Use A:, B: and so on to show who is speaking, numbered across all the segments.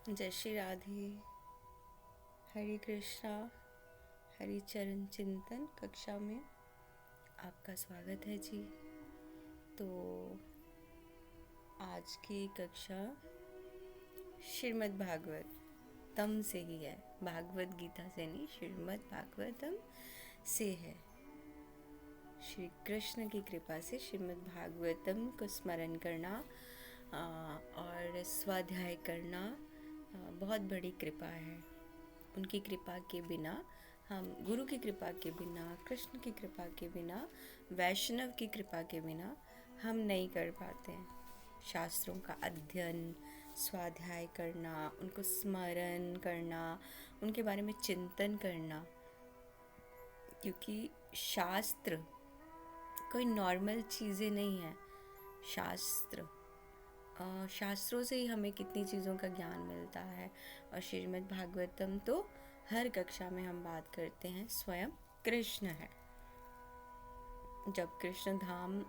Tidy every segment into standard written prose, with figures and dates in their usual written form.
A: जय श्री राधे। हरे कृष्णा। हरि चरण चिंतन कक्षा में आपका स्वागत है जी। तो आज की कक्षा श्रीमद् भागवतम से ही है, भागवत गीता से नहीं, श्रीमद् भागवतम से है। श्री कृष्ण की कृपा से श्रीमद् भागवतम को स्मरण करना और स्वाध्याय करना बहुत बड़ी कृपा है। उनकी कृपा के बिना, हम गुरु की कृपा के बिना, कृष्ण की कृपा के बिना, वैष्णव की कृपा के बिना हम नहीं कर पाते हैं। शास्त्रों का अध्ययन, स्वाध्याय करना, उनको स्मरण करना, उनके बारे में चिंतन करना, क्योंकि शास्त्र कोई नॉर्मल चीज़ें नहीं है। शास्त्रों से ही हमें कितनी चीज़ों का ज्ञान मिलता है। और श्रीमद् भागवतम तो हर कक्षा में हम बात करते हैं स्वयं कृष्ण है। जब कृष्ण धाम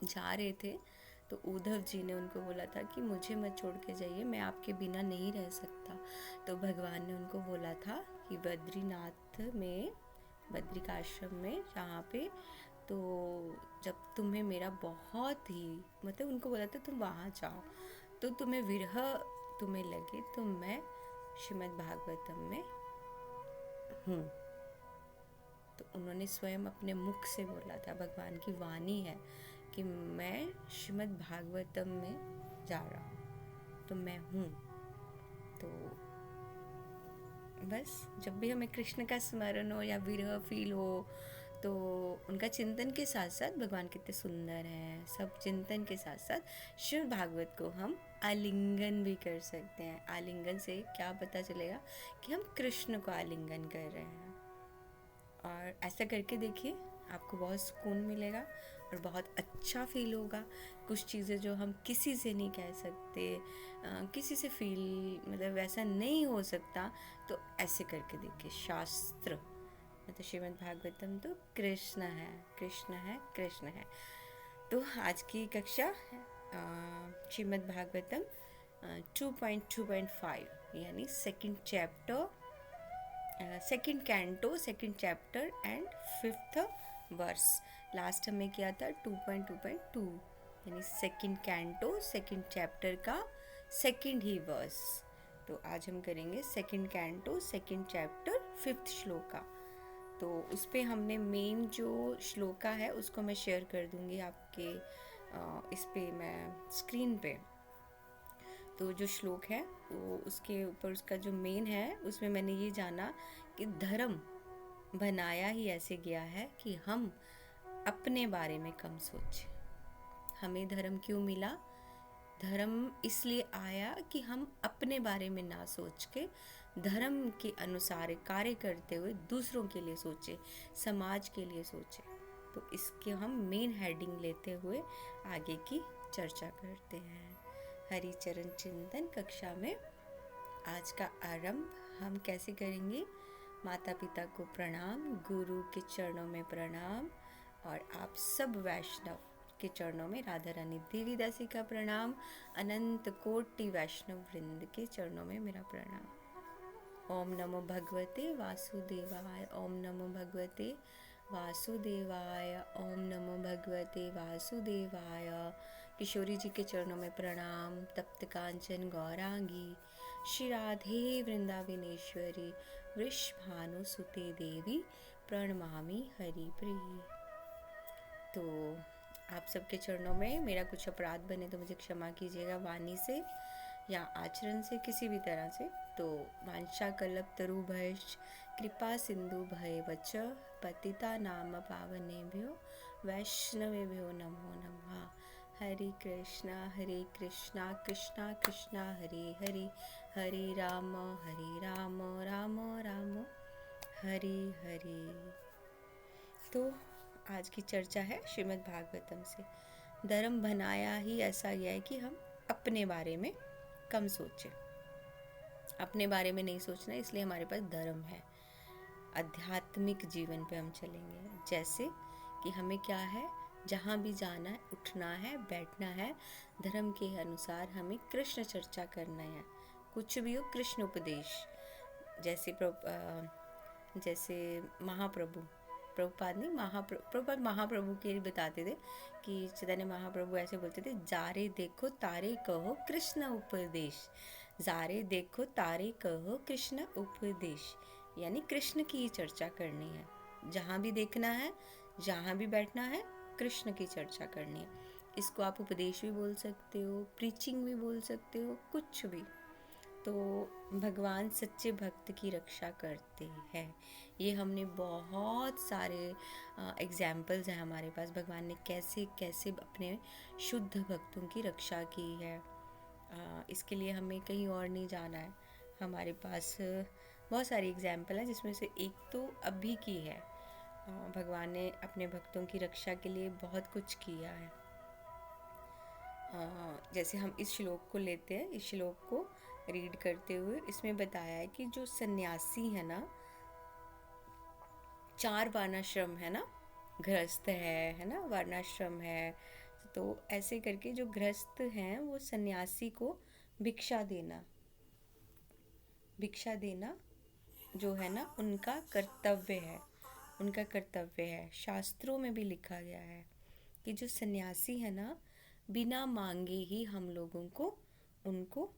A: जा रहे थे तो उद्धव जी ने उनको बोला था कि मुझे मत छोड़ के जाइए, मैं आपके बिना नहीं रह सकता। तो भगवान ने उनको बोला था कि बद्रीनाथ में, बद्रिकाश्रम में, जहाँ पे, तो जब तुम्हें मेरा बहुत ही, मतलब उनको बोला था तुम वहाँ जाओ, तो तुम्हें विरह तुम्हें लगे तो मैं श्रीमद् भागवतम में हूँ। तो उन्होंने स्वयं अपने मुख से बोला था, भगवान की वाणी है कि मैं श्रीमद् भागवतम में जा रहा हूँ, तो मैं हूँ। तो बस जब भी हमें कृष्ण का स्मरण हो या विरह फील हो, तो उनका चिंतन के साथ साथ भगवान कितने सुंदर हैं, सब चिंतन के साथ साथ शिव भागवत को हम आलिंगन भी कर सकते हैं। आलिंगन से क्या पता चलेगा कि हम कृष्ण को आलिंगन कर रहे हैं। और ऐसा करके देखिए, आपको बहुत सुकून मिलेगा और बहुत अच्छा फील होगा। कुछ चीज़ें जो हम किसी से नहीं कह सकते, किसी से फील, मतलब वैसा नहीं हो सकता, तो ऐसे करके देखिए। शास्त्र मतलब श्रीमद् भागवतम तो कृष्ण है, कृष्ण है, कृष्ण है। तो आज की कक्षा श्रीमद् भागवतम 2.2.5 यानी second chapter, second canto, second chapter and fifth verse. Last हमें किया था 2.2.2 यानी सेकंड कैंटो, सेकंड चैप्टर का सेकंड ही वर्स। तो आज हम करेंगे second canto, second chapter, fifth shloka. तो उस पर हमने मेन जो श्लोका है उसको मैं शेयर कर दूंगी आपके इस पे, मैं स्क्रीन पे। तो जो श्लोक है वो, उसके ऊपर उसका जो मेन है, उसमें मैंने ये जाना कि धर्म बनाया ही ऐसे गया है कि हम अपने बारे में कम सोचें। हमें धर्म क्यों मिला? धर्म इसलिए आया कि हम अपने बारे में ना सोच के धर्म के अनुसार कार्य करते हुए दूसरों के लिए सोचें, समाज के लिए सोचें। तो इसके हम मेन हेडिंग लेते हुए आगे की चर्चा करते हैं। हरि चरण चिंतन कक्षा में आज का आरंभ हम कैसे करेंगे? माता पिता को प्रणाम, गुरु के चरणों में प्रणाम, और आप सब वैष्णव के चरणों में राधा रानी देवी दासी का प्रणाम, अनंत कोटि वैष्णव वृंद के चरणों में मेरा प्रणाम। ओम नमो भगवते वासुदेवाय, ओम नमो भगवते वासुदेवाय, ओम नमो भगवते वासुदेवाय। किशोरी जी के चरणों में प्रणाम। तप्त कांचन गौरांगी श्री राधे वृंदावनेश्वरी वृषभानु सुते देवी प्रणमामि हरि प्रिय। तो आप सबके चरणों में मेरा कुछ अपराध बने तो मुझे क्षमा कीजिएगा, वाणी से या आचरण से, किसी भी तरह से। तो वांछा कल्प तरुभयश्च कृपा सिंधु भय वच पतिता नाम पावनेभ्यो वैष्णवेभ्यो नमो नमः। हरे कृष्णा कृष्णा कृष्णा हरे हरे, हरे राम राम राम हरे हरे। तो आज की चर्चा है श्रीमद् भागवतम से। धर्म बनाया ही ऐसा गया है कि हम अपने बारे में कम सोचें। अपने बारे में नहीं सोचना, इसलिए हमारे पास धर्म है। आध्यात्मिक जीवन पे हम चलेंगे, जैसे कि हमें क्या है, जहाँ भी जाना है, उठना है, बैठना है, धर्म के अनुसार हमें कृष्ण चर्चा करना है। कुछ भी हो, कृष्ण उपदेश। जैसे जैसे महाप्रभु, प्रभुपाद नहीं, प्रभुपाद महाप्रभु के लिए बताते थे कि चैतन्य महाप्रभु ऐसे बोलते थे, जारे देखो तारे कहो कृष्ण उपदेश, जारे देखो तारे कहो कृष्ण उपदेश, यानी कृष्ण की चर्चा करनी है। जहाँ भी देखना है, जहाँ भी बैठना है, कृष्ण की चर्चा करनी है। इसको आप उपदेश भी बोल सकते हो, प्रीचिंग भी बोल सकते हो, कुछ भी। तो भगवान सच्चे भक्त की रक्षा करते हैं। ये हमने बहुत सारे एग्जाम्पल्स हैं हमारे पास, भगवान ने कैसे कैसे अपने शुद्ध भक्तों की रक्षा की है। इसके लिए हमें कहीं और नहीं जाना है, हमारे पास बहुत सारी एग्जाम्पल हैं, जिसमें से एक तो अभी की है। भगवान ने अपने भक्तों की रक्षा के लिए बहुत कुछ किया है। जैसे हम इस श्लोक को लेते हैं, इस श्लोक को रीड करते हुए इसमें बताया है कि जो सन्यासी है ना, 4 वर्णाश्रम है ना, गृहस्थ है ना, वर्णाश्रम है, तो ऐसे करके जो गृहस्थ हैं वो सन्यासी को भिक्षा देना जो है ना उनका कर्तव्य है, उनका कर्तव्य है। शास्त्रों में भी लिखा गया है कि जो सन्यासी है ना, बिना मांगे ही हम लोगों को उनको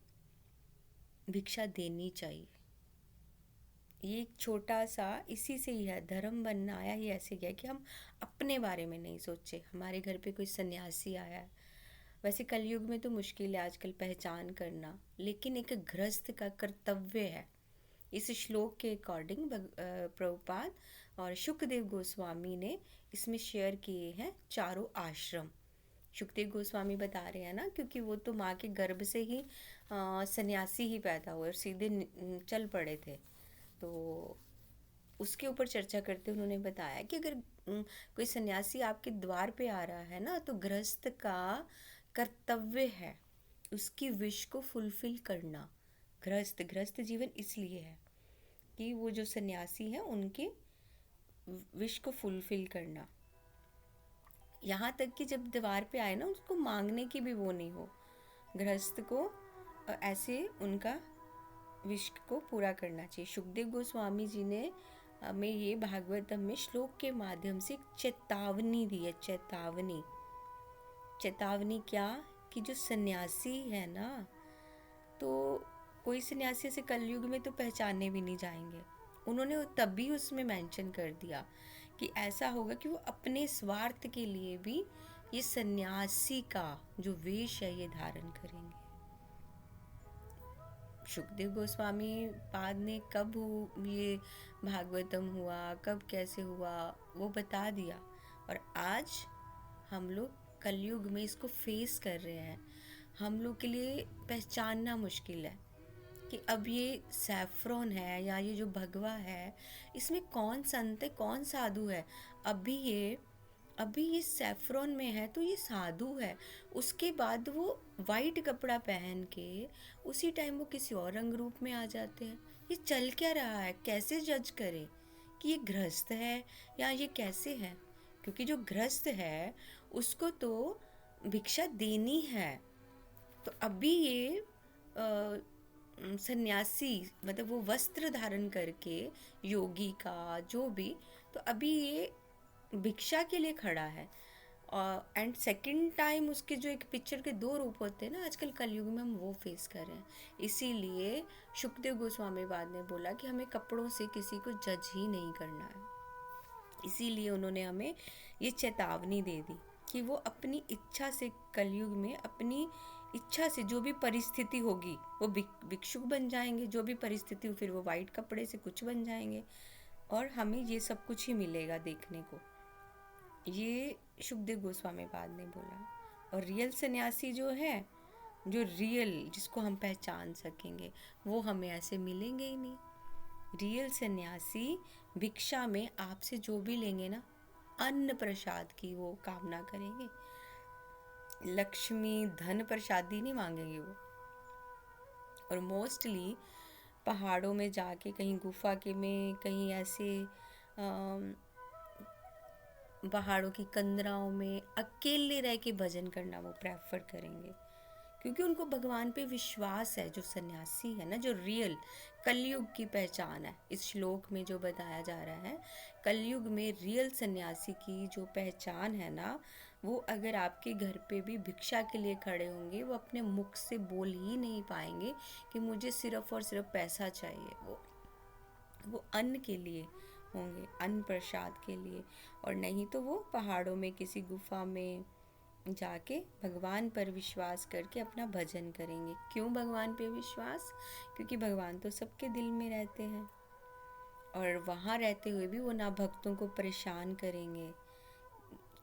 A: भिक्षा देनी चाहिए। ये एक छोटा सा इसी से ही है, धर्म बनना आया ही ऐसे गया कि हम अपने बारे में नहीं सोचे। हमारे घर पे कोई सन्यासी आया है, वैसे कलयुग में तो मुश्किल है आजकल पहचान करना, लेकिन एक गृहस्थ का कर्तव्य है। इस श्लोक के अकॉर्डिंग प्रभुपाद और शुकदेव गोस्वामी ने इसमें शेयर किए हैं 4 आश्रम। शुकदेव गोस्वामी बता रहे हैं ना, क्योंकि वो तो माँ के गर्भ से ही सन्यासी ही पैदा हुए और सीधे चल पड़े थे। तो उसके ऊपर चर्चा करते उन्होंने बताया कि अगर कोई सन्यासी आपके द्वार पे आ रहा है ना, तो गृहस्थ का कर्तव्य है उसकी विश को फुलफिल करना। गृहस्थ जीवन इसलिए है कि वो जो सन्यासी हैं उनके विश को फुलफिल करना। यहाँ तक कि जब द्वार पे आए ना, उसको मांगने की भी वो नहीं हो, गृहस्थ को ऐसे उनका विश को पूरा करना चाहिए। शुकदेव गोस्वामी जी ने हमें ये भागवतम में श्लोक के माध्यम से चेतावनी दी है। चेतावनी क्या, कि जो सन्यासी है ना, तो कोई सन्यासी से कलयुग में तो पहचाने भी नहीं जाएंगे। उन्होंने तभी उसमें मेंशन कर दिया कि ऐसा होगा कि वो अपने स्वार्थ के लिए भी ये सन्यासी का जो वेश है ये धारण करेंगे। शुकदेव गोस्वामी पाद ने कब ये भागवतम हुआ, कब कैसे हुआ, वो बता दिया। और आज हम लोग कलयुग में इसको फेस कर रहे हैं। हम लोग के लिए पहचानना मुश्किल है कि अब ये सैफ्रॉन है या ये जो भगवा है, इसमें कौन संत है, कौन साधु है। अभी ये सैफ्रॉन में है तो ये साधु है, उसके बाद वो वाइट कपड़ा पहन के उसी टाइम वो किसी और रंग रूप में आ जाते हैं। ये चल क्या रहा है, कैसे जज करें कि ये गृहस्थ है या ये कैसे है। क्योंकि जो गृहस्थ है उसको तो भिक्षा देनी है। तो अभी ये सन्यासी, मतलब वो वस्त्र धारण करके योगी का जो भी, तो अभी ये भिक्षा के लिए खड़ा है। एंड सेकंड टाइम उसके जो एक पिक्चर के 2 रूप होते हैं ना, आजकल कलयुग में हम वो फेस कर रहे हैं। इसीलिए शुकदेव गोस्वामी बाद ने बोला कि हमें कपड़ों से किसी को जज ही नहीं करना है। इसीलिए उन्होंने हमें ये चेतावनी दे दी कि वो अपनी इच्छा से कलयुग में, अपनी इच्छा से जो भी परिस्थिति होगी वो भिक्षुक बन जाएंगे, जो भी परिस्थिति हो फिर वो वाइट कपड़े से कुछ बन जाएंगे, और हमें ये सब कुछ ही मिलेगा देखने को। ये शुकदेव गोस्वामी पाद ने बोला। और रियल सन्यासी जो है, जो रियल जिसको हम पहचान सकेंगे, वो हमें ऐसे मिलेंगे ही नहीं। रियल सन्यासी भिक्षा में आपसे जो भी लेंगे ना, अन्न प्रसाद की वो कामना करेंगे, लक्ष्मी धन प्रसादी नहीं मांगेंगे वो। और मोस्टली पहाड़ों में जाके कहीं गुफा के में, कहीं ऐसे पहाड़ों की कंदराओं में अकेले रह के भजन करना वो प्रेफर करेंगे, क्योंकि उनको भगवान पे विश्वास है। जो सन्यासी है ना, जो रियल कलयुग की पहचान है, इस श्लोक में जो बताया जा रहा है, कलयुग में रियल सन्यासी की जो पहचान है ना, वो अगर आपके घर पे भी भिक्षा के लिए खड़े होंगे, वो अपने मुख से बोल ही नहीं पाएंगे कि मुझे सिर्फ और सिर्फ पैसा चाहिए। वो अन्न के लिए होंगे, अन्न प्रसाद के लिए। और नहीं तो वो पहाड़ों में किसी गुफा में जाके भगवान पर विश्वास करके अपना भजन करेंगे। क्यों भगवान पे विश्वास? क्योंकि भगवान तो सबके दिल में रहते हैं, और वहाँ रहते हुए भी वो ना भक्तों को परेशान करेंगे।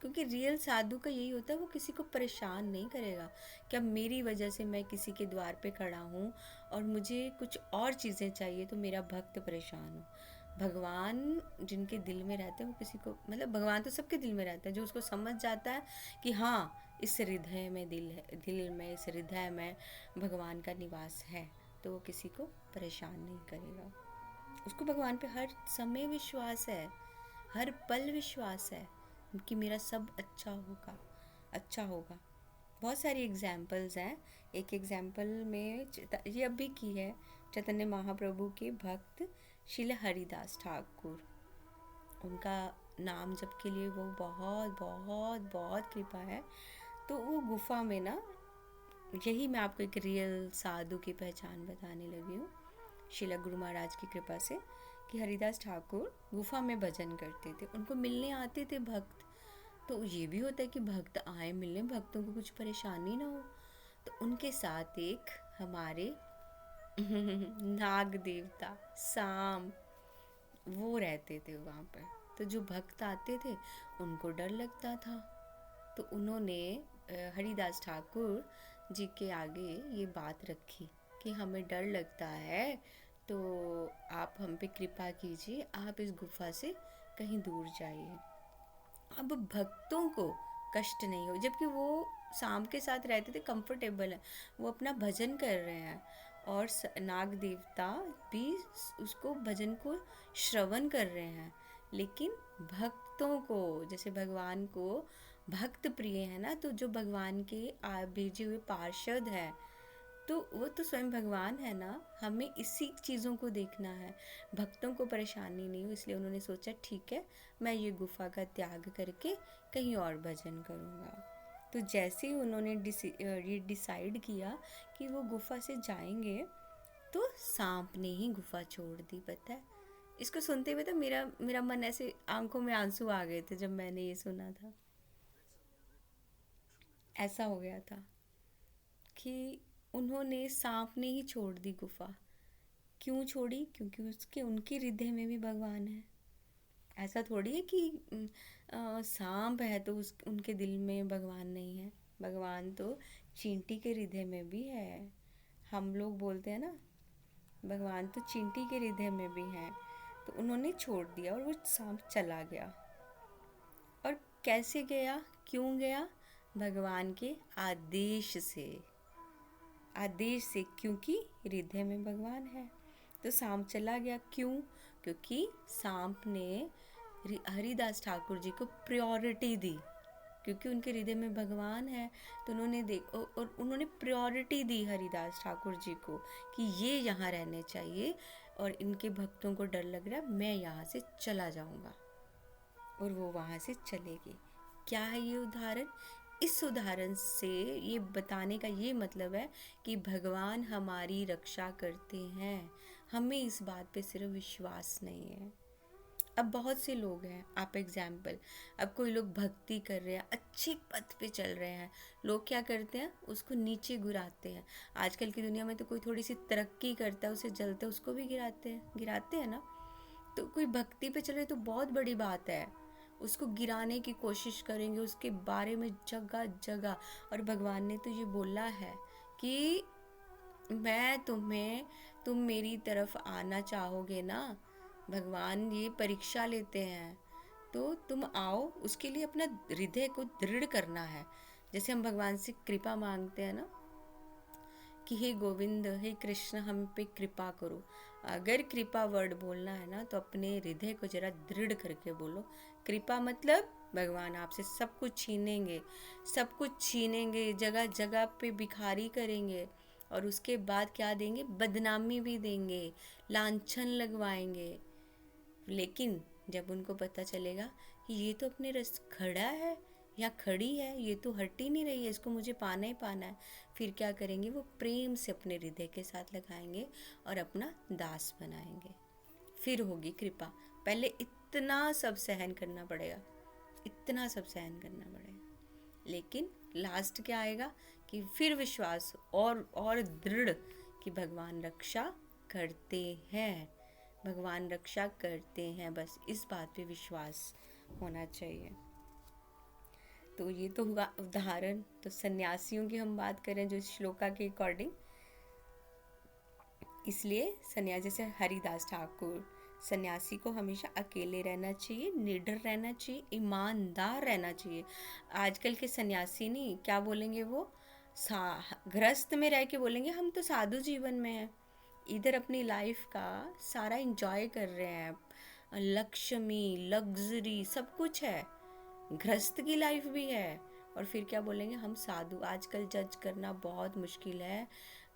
A: क्योंकि रियल साधु का यही होता है, वो किसी को परेशान नहीं करेगा। क्या मेरी वजह से मैं किसी के द्वार पे खड़ा हूँ और मुझे कुछ और चीज़ें चाहिए तो मेरा भक्त परेशान हो? भगवान जिनके दिल में रहते हैं वो किसी को, मतलब भगवान तो सबके दिल में रहता है। जो उसको समझ जाता है कि हाँ, इस हृदय में दिल है, दिल में, इस हृदय में भगवान का निवास है, तो वो किसी को परेशान नहीं करेगा। उसको भगवान पे हर समय विश्वास है, हर पल विश्वास है कि मेरा सब अच्छा होगा, अच्छा होगा। बहुत सारी एग्जाम्पल्स हैं। एक एग्जाम्पल में ये अभी की है, चैतन्य महाप्रभु के भक्त श्रील हरिदास ठाकुर, उनका नाम जप के लिए वो बहुत बहुत बहुत कृपा है। तो वो गुफा में ना, यही मैं आपको एक रियल साधु की पहचान बताने लगी हूँ शिला गुरु महाराज की कृपा से, कि हरिदास ठाकुर गुफा में भजन करते थे। उनको मिलने आते थे भक्त। तो ये भी होता है कि भक्त आए मिलने, भक्तों को कुछ परेशानी ना हो। तो उनके साथ एक हमारे नाग देवता सांप, वो रहते थे वहाँ पर। तो जो भक्त आते थे उनको डर लगता था। तो उन्होंने हरिदास ठाकुर जी के आगे ये बात रखी कि हमें डर लगता है, तो आप हम पे कृपा कीजिए, आप इस गुफा से कहीं दूर जाइए। अब भक्तों को कष्ट नहीं हो, जबकि वो सांप के साथ रहते थे, कंफर्टेबल है, वो अपना भजन कर रहे हैं, और नाग देवता भी उसको भजन को श्रवण कर रहे हैं। लेकिन भक्तों को, जैसे भगवान को भक्त प्रिय है ना, तो जो भगवान के भेजे हुए पार्षद है, तो वो तो स्वयं भगवान है ना। हमें इसी चीज़ों को देखना है, भक्तों को परेशानी नहीं हो। इसलिए उन्होंने सोचा ठीक है, मैं ये गुफा का त्याग करके कहीं और भजन करूँगा। तो जैसे ही उन्होंने ये डिसाइड किया कि वो गुफा से जाएंगे, तो सांप ने ही गुफा छोड़ दी। पता है, इसको सुनते हुए तो मेरा मन ऐसे, आंखों में आंसू आ गए थे जब मैंने ये सुना था। ऐसा हो गया था कि उन्होंने, सांप ने ही छोड़ दी गुफा। क्यों छोड़ी? क्योंकि उसके उनके हृदय में भी भगवान है। ऐसा थोड़ी है कि सांप है तो उनके दिल में भगवान नहीं है। भगवान तो चींटी के हृदय में भी है। हम लोग बोलते हैं ना, भगवान तो चींटी के हृदय में भी है। तो उन्होंने छोड़ दिया और वो सांप चला गया। और कैसे गया, क्यों गया? भगवान के आदेश से, आदेश से, क्योंकि हृदय में भगवान है। तो सांप चला गया। क्यों? क्योंकि सांप ने हरिदास ठाकुर जी को प्रायोरिटी दी, क्योंकि उनके हृदय में भगवान है। तो उन्होंने और उन्होंने प्रायोरिटी दी हरिदास ठाकुर जी को कि ये यहाँ रहने चाहिए, और इनके भक्तों को डर लग रहा है, मैं यहाँ से चला जाऊँगा। और वो वहाँ से चले गए। क्या है ये उदाहरण? इस उदाहरण से ये बताने का ये मतलब है कि भगवान हमारी रक्षा करते हैं, हमें इस बात पे सिर्फ विश्वास नहीं है। अब बहुत से लोग हैं, आप एग्जाम्पल, अब कोई लोग भक्ति कर रहे हैं, अच्छे पथ पे चल रहे हैं, लोग क्या करते हैं, उसको नीचे गिराते हैं। आजकल की दुनिया में तो कोई थोड़ी सी तरक्की करता है, उसे जलते है, उसको भी गिराते हैं ना। तो कोई भक्ति पे चले तो बहुत बड़ी बात है, उसको गिराने की कोशिश करेंगे, उसके बारे में जगह जगह। और भगवान ने तो ये बोला है कि तुम मेरी तरफ आना चाहोगे ना, भगवान ये परीक्षा लेते हैं, तो तुम आओ। उसके लिए अपना हृदय को दृढ़ करना है। जैसे हम भगवान से कृपा मांगते हैं ना, कि हे गोविंद, हे कृष्ण, हम पे कृपा करो। अगर कृपा वर्ड बोलना है ना, तो अपने हृदय को जरा दृढ़ करके बोलो कृपा मतलब भगवान आपसे सब कुछ छीनेंगे, सब कुछ छीनेंगे, जगह जगह पे भिखारी करेंगे, और उसके बाद क्या देंगे, बदनामी भी देंगे, लांछन लगवाएंगे। लेकिन जब उनको पता चलेगा कि ये तो अपने रस खड़ा है या खड़ी है, ये तो हट ही नहीं रही है, इसको मुझे पाना ही पाना है, फिर क्या करेंगे, वो प्रेम से अपने हृदय के साथ लगाएंगे और अपना दास बनाएंगे। फिर होगी कृपा। पहले इतना सब सहन करना पड़ेगा, इतना सब सहन करना पड़ेगा, लेकिन लास्ट क्या आएगा कि फिर विश्वास और दृढ़ कि भगवान रक्षा करते हैं, भगवान रक्षा करते हैं, बस इस बात पे विश्वास होना चाहिए। तो ये तो हुआ उदाहरण। तो सन्यासियों की हम बात करें जो इस श्लोका के अकॉर्डिंग, इसलिए सन्यासी जैसे हरिदास ठाकुर, सन्यासी को हमेशा अकेले रहना चाहिए, निडर रहना चाहिए, ईमानदार रहना चाहिए। आजकल के सन्यासी नहीं, क्या बोलेंगे वो, गृहस्थ में रह के बोलेंगे हम तो साधु जीवन में हैं, इधर अपनी लाइफ का सारा इंजॉय कर रहे हैं, लक्ष्मी लग्जरी सब कुछ है, गृहस्थ की लाइफ भी है, और फिर क्या बोलेंगे हम साधु। आजकल जज करना बहुत मुश्किल है,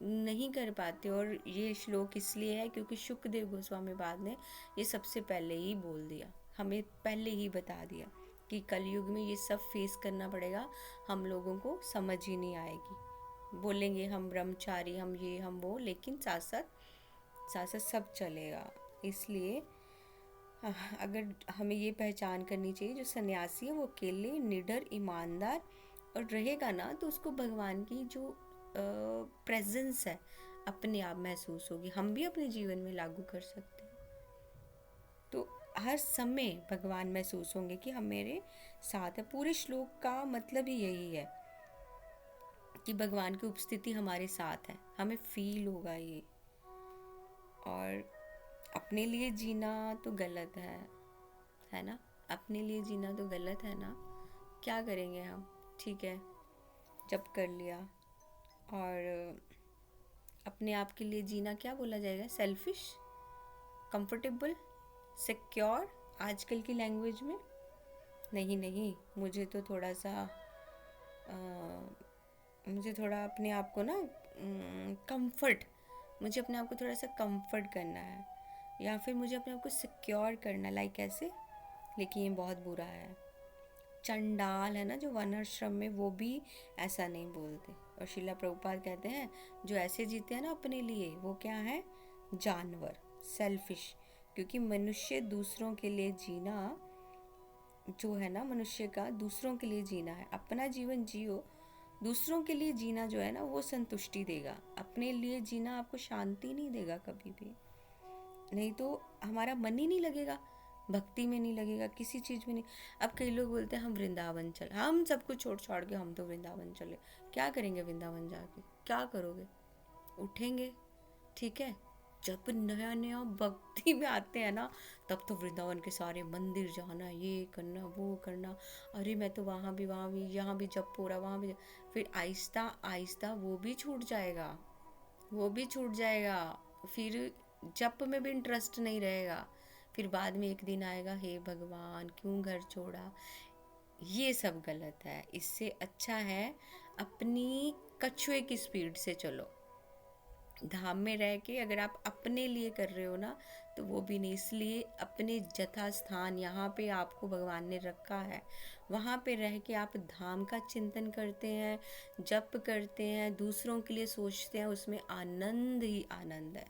A: नहीं कर पाते। और ये श्लोक इसलिए है क्योंकि शुकदेव गोस्वामी बाद ने ये सबसे पहले ही बोल दिया, हमें पहले ही बता दिया कि कलयुग में ये सब फेस करना पड़ेगा, हम लोगों को समझ ही नहीं आएगी। बोलेंगे हम ब्रह्मचारी, हम ये हम वो, लेकिन साथ साथ सब चलेगा। इसलिए अगर हमें ये पहचान करनी चाहिए, जो सन्यासी है वो अकेले निडर ईमानदार और रहेगा ना, तो उसको भगवान की जो प्रेजेंस है अपने आप महसूस होगी, हम भी अपने जीवन में लागू कर सकते हैं। तो हर समय भगवान महसूस होंगे कि हम मेरे साथ है। पूरे श्लोक का मतलब ही यही है कि भगवान की उपस्थिति हमारे साथ है, हमें फील होगा ये। और अपने लिए जीना तो गलत है ना, अपने लिए जीना तो गलत है ना, क्या करेंगे हम, ठीक है जब कर लिया। और अपने आप के लिए जीना क्या बोला जाएगा, सेल्फिश, कंफर्टेबल, सिक्योर आजकल की लैंग्वेज में। नहीं, मुझे तो थोड़ा सा मुझे थोड़ा अपने आप को ना कंफर्ट, मुझे अपने आप को थोड़ा सा कंफर्ट करना है, या फिर मुझे अपने आप को सिक्योर करना, लाइक ऐसे। लेकिन ये बहुत बुरा है। चंडाल है ना जो वर्णाश्रम में, वो भी ऐसा नहीं बोलते। और शिला प्रभुपाद कहते हैं जो ऐसे जीते हैं ना अपने लिए, वो क्या है, जानवर, सेल्फिश। क्योंकि मनुष्य दूसरों के लिए जीना जो है ना, मनुष्य का दूसरों के लिए जीना है, अपना जीवन जियो, दूसरों के लिए जीना जो है ना वो संतुष्टि देगा, अपने लिए जीना आपको शांति नहीं देगा कभी भी। नहीं तो हमारा मन ही नहीं लगेगा, भक्ति में नहीं लगेगा, किसी चीज़ में नहीं। अब कई लोग बोलते हैं हम वृंदावन चले, हम सब कुछ छोड़ के हम तो वृंदावन चले। क्या करेंगे वृंदावन जाके, क्या करोगे, उठेंगे, ठीक है। जब नया नया भक्ति में आते हैं ना, तब तो वृंदावन के सारे मंदिर जाना, ये करना वो करना, अरे मैं तो वहाँ भी यहाँ भी जप हो रहा, वहाँ भी। फिर आहिस्ता आहिस्ता वो भी छूट जाएगा, वो भी छूट जाएगा। फिर जप में भी इंटरेस्ट नहीं रहेगा। फिर बाद में एक दिन आएगा, हे भगवान क्यों घर छोड़ा। ये सब गलत है। इससे अच्छा है अपनी कछुए की स्पीड से चलो। धाम में रह के अगर आप अपने लिए कर रहे हो ना, तो वो भी नहीं। इसलिए अपने जथा स्थान यहाँ पे आपको भगवान ने रखा है, वहाँ पे रह के आप धाम का चिंतन करते हैं, जप करते हैं, दूसरों के लिए सोचते हैं, उसमें आनंद ही आनंद है।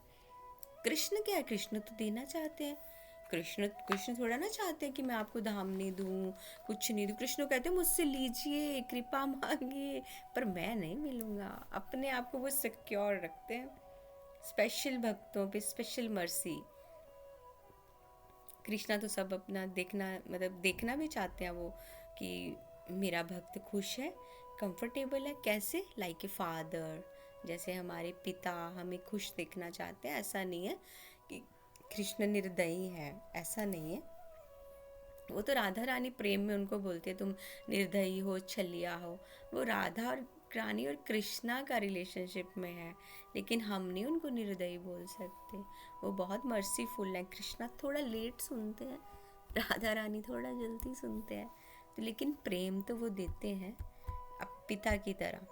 A: कृष्ण क्या है, कृष्ण तो देना चाहते हैं। कृष्ण थोड़ा ना चाहते हैं कि मैं आपको धाम नहीं दूँ, कुछ नहीं दूँ। कृष्ण कहते हैं मुझसे लीजिए, कृपा मांगिए, पर मैं नहीं मिलूँगा। अपने आप को वो सिक्योर रखते हैं। स्पेशल भक्तों पे स्पेशल मर्सी। कृष्णा तो सब अपना देखना, मतलब देखना भी चाहते हैं वो कि मेरा भक्त खुश है, कंफर्टेबल है। कैसे, लाइक ए फादर, जैसे हमारे पिता हमें खुश देखना चाहते हैं। ऐसा नहीं है कि कृष्ण निर्दयी है, ऐसा नहीं है। वो तो राधा रानी प्रेम में उनको बोलते हैं तुम निर्दयी हो, छलिया हो। वो राधा और रानी और कृष्णा का रिलेशनशिप में है, लेकिन हम नहीं उनको निर्दयी बोल सकते। वो बहुत मर्सीफुल है। कृष्णा थोड़ा लेट सुनते हैं, राधा रानी थोड़ा जल्दी सुनते हैं, तो लेकिन प्रेम तो वो देते हैं अब पिता की तरह।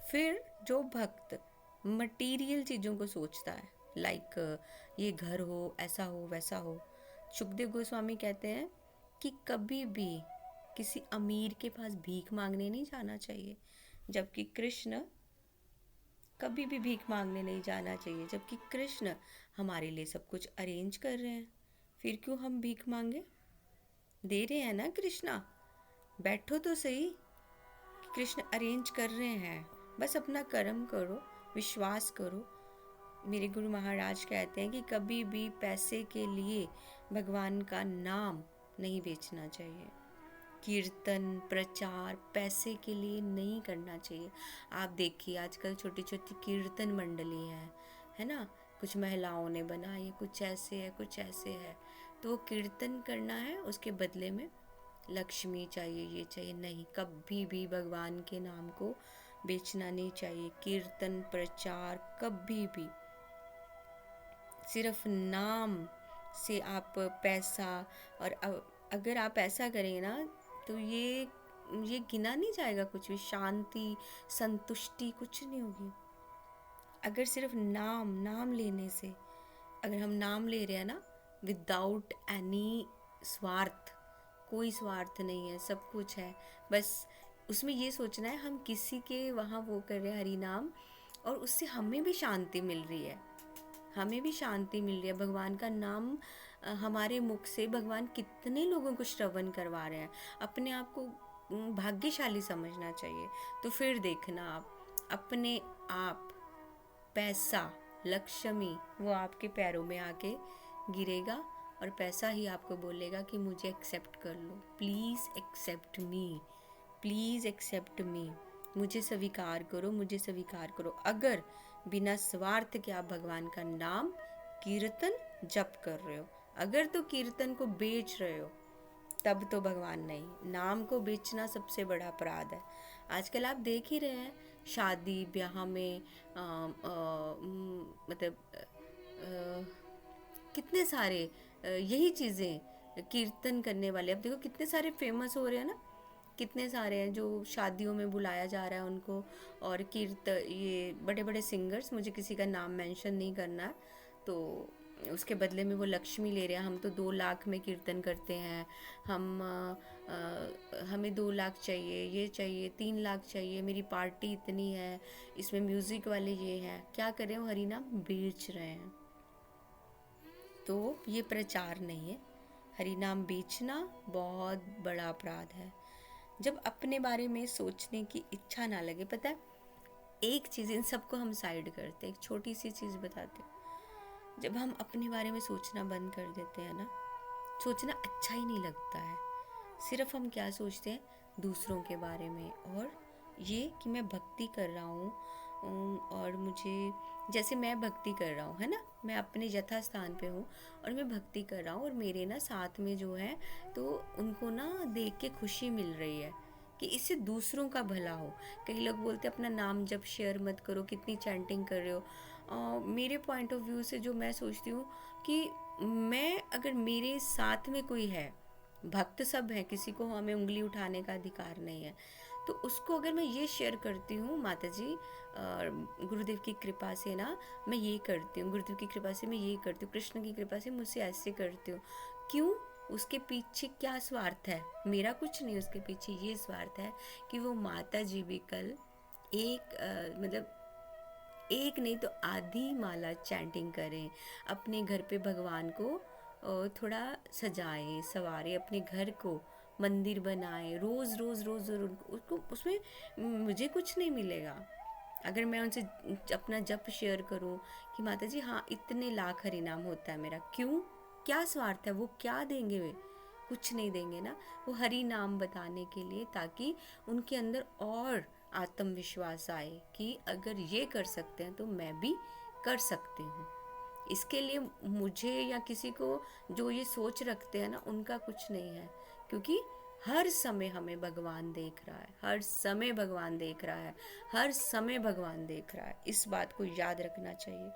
A: फिर जो भक्त मटेरियल चीज़ों को सोचता है, लाइक ये घर हो, ऐसा हो, वैसा हो, सुखदेव गोस्वामी कहते हैं कि कभी भी किसी अमीर के पास भीख मांगने नहीं जाना चाहिए, जबकि कृष्ण कभी भी भीख मांगने नहीं जाना चाहिए, जबकि कृष्ण हमारे लिए सब कुछ अरेंज कर रहे हैं। फिर क्यों हम भीख मांगे? दे रहे हैं ना कृष्णा, बैठो तो सही। कृष्ण अरेंज कर रहे हैं, बस अपना कर्म करो, विश्वास करो। मेरे गुरु महाराज कहते हैं कि कभी भी पैसे के लिए भगवान का नाम नहीं बेचना चाहिए। कीर्तन प्रचार पैसे के लिए नहीं करना चाहिए। आप देखिए आजकल छोटी छोटी कीर्तन मंडली है ना, कुछ महिलाओं ने बनाई है, कुछ ऐसे है, कुछ ऐसे है। तो कीर्तन करना है, उसके बदले में लक्ष्मी चाहिए, ये चाहिए, नहीं, कभी भी भगवान के नाम को बेचना नहीं चाहिए। कीर्तन प्रचार कभी भी, सिर्फ नाम से आप पैसा, और अगर आप ऐसा करेंगे ना तो ये गिना नहीं जाएगा, कुछ भी शांति संतुष्टि कुछ नहीं होगी। अगर सिर्फ नाम लेने से, अगर हम नाम ले रहे हैं ना विदाउट एनी स्वार्थ, कोई स्वार्थ नहीं है, सब कुछ है, बस उसमें ये सोचना है हम किसी के वहाँ वो कर रहे हैं हरि नाम, और उससे हमें भी शांति मिल रही है, हमें भी शांति मिल रही है। भगवान का नाम हमारे मुख से भगवान कितने लोगों को श्रवण करवा रहे हैं। अपने आप को भाग्यशाली समझना चाहिए। तो फिर देखना आप अपने आप, पैसा लक्ष्मी वो आपके पैरों में आके गिरेगा, और पैसा ही आपको बोलेगा कि मुझे एक्सेप्ट कर लो, please accept me, please accept me, मुझे स्वीकार करो, मुझे स्वीकार करो। अगर बिना स्वार्थ के आप भगवान का नाम कीर्तन जप कर रहे हो, अगर तो कीर्तन को बेच रहे हो तब तो भगवान नहीं। नाम को बेचना सबसे बड़ा अपराध है। आजकल आप देख ही रहे हैं शादी ब्याह में मतलब कितने सारे यही चीज़ें कीर्तन करने वाले, अब देखो कितने सारे फेमस हो रहे हैं ना, कितने सारे हैं जो शादियों में बुलाया जा रहा है उनको, और ये बड़े बड़े सिंगर्स, मुझे किसी का नाम मेंशन नहीं करना है, तो उसके बदले में वो लक्ष्मी ले रहे हैं। हम तो 2 लाख में कीर्तन करते हैं, हमें 2 लाख चाहिए, ये चाहिए, 3 लाख चाहिए, मेरी पार्टी इतनी है, इसमें म्यूज़िक वाले ये हैं, क्या कर रहे हो, हरि नाम बेच रहे हैं। तो ये प्रचार नहीं है, हरि नाम बेचना बहुत बड़ा अपराध है। जब अपने बारे में सोचने की इच्छा ना लगे, पता है एक चीज़, इन सबको हम साइड करते, एक छोटी सी चीज़ बताते, जब हम अपने बारे में सोचना बंद कर देते हैं ना, सोचना अच्छा ही नहीं लगता है, सिर्फ हम क्या सोचते हैं दूसरों के बारे में, और ये कि मैं भक्ति कर रहा हूँ, और मुझे, जैसे मैं भक्ति कर रहा हूँ है ना, मैं अपने यथा स्थान पे हूँ और मैं भक्ति कर रहा हूँ, और मेरे ना साथ में जो है तो उनको ना देख के खुशी मिल रही है कि इससे दूसरों का भला हो। कई लोग बोलते अपना नाम जब शेयर मत करो, कितनी चैंटिंग कर रहे हो। मेरे पॉइंट ऑफ व्यू से जो मैं सोचती हूँ कि मैं, अगर मेरे साथ में कोई है, भक्त सब हैं, किसी को हमें उंगली उठाने का अधिकार नहीं है, तो उसको अगर मैं ये शेयर करती हूँ, माता जी गुरुदेव की कृपा से ना मैं ये करती हूँ, गुरुदेव की कृपा से मैं ये करती हूँ, कृष्ण की कृपा से मुझसे ऐसे करती हूँ, क्यों? उसके पीछे क्या स्वार्थ है? मेरा कुछ नहीं, उसके पीछे ये स्वार्थ है कि वो माता जी भी कल एक मतलब एक नहीं तो आधी माला चैंटिंग करें, अपने घर पे भगवान को थोड़ा सजाएं सवारें, अपने घर को मंदिर बनाएं, रोज़ रोज़ रोज़ रोज़ उसको, उसमें मुझे कुछ नहीं मिलेगा। अगर मैं उनसे अपना जप शेयर करूं कि माता जी हाँ इतने लाख हरि नाम होता है मेरा, क्यों? क्या स्वार्थ है? वो क्या देंगे? वे कुछ नहीं देंगे ना, वो हरि नाम बताने के लिए, ताकि उनके अंदर और आत्मविश्वास आए कि अगर ये कर सकते हैं तो मैं भी कर सकती हूँ। इसके लिए मुझे या किसी को जो ये सोच रखते हैं ना, उनका कुछ नहीं है, क्योंकि हर समय हमें भगवान देख रहा है, हर समय भगवान देख रहा है, हर समय भगवान देख रहा है। इस बात को याद रखना चाहिए।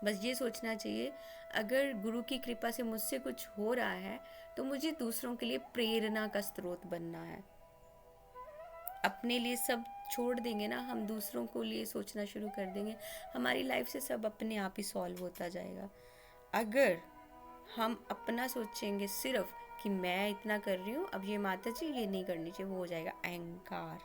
A: बस ये सोचना चाहिए, अगर गुरु की कृपा से मुझसे कुछ हो रहा है तो मुझे दूसरों के लिए प्रेरणा का स्रोत बनना है। अपने लिए सब छोड़ देंगे ना, हम दूसरों को लिए सोचना शुरू कर देंगे, हमारी लाइफ से सब अपने आप ही सॉल्व होता जाएगा। अगर हम अपना सोचेंगे सिर्फ कि मैं इतना कर रही हूँ, अब ये माता जी ये नहीं करनी चाहिए, वो हो जाएगा अहंकार।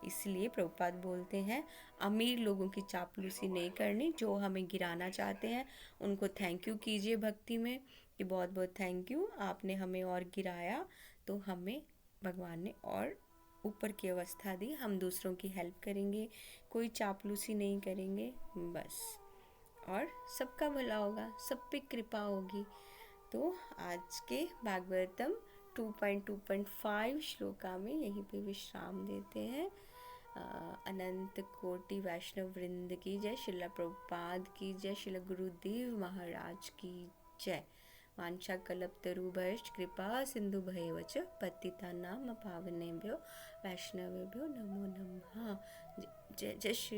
A: इसलिए प्रभुपाद बोलते हैं अमीर लोगों की चापलूसी नहीं करनी, जो हमें गिराना चाहते हैं उनको थैंक यू कीजिए भक्ति में कि बहुत बहुत थैंक यू, आपने हमें और गिराया तो हमें भगवान ने और ऊपर की अवस्था दी, हम दूसरों की हेल्प करेंगे, कोई चापलूसी नहीं करेंगे बस, और सबका भला होगा, सब पे कृपा होगी। तो आज के भागवतम 2.2.5 श्लोका में यहीं पे विश्राम देते हैं। अनंत कोटि वैष्णव वृंद की जय, शिला प्रभुपाद की जय, शिला गुरुदेव महाराज की जय। वांछा कल्पतरुभ्यश्च कृपा सिंधु भयवच पतिता नाम पावनेभ्यो वैष्णवेभ्यो नमो नमः। जय जय श्री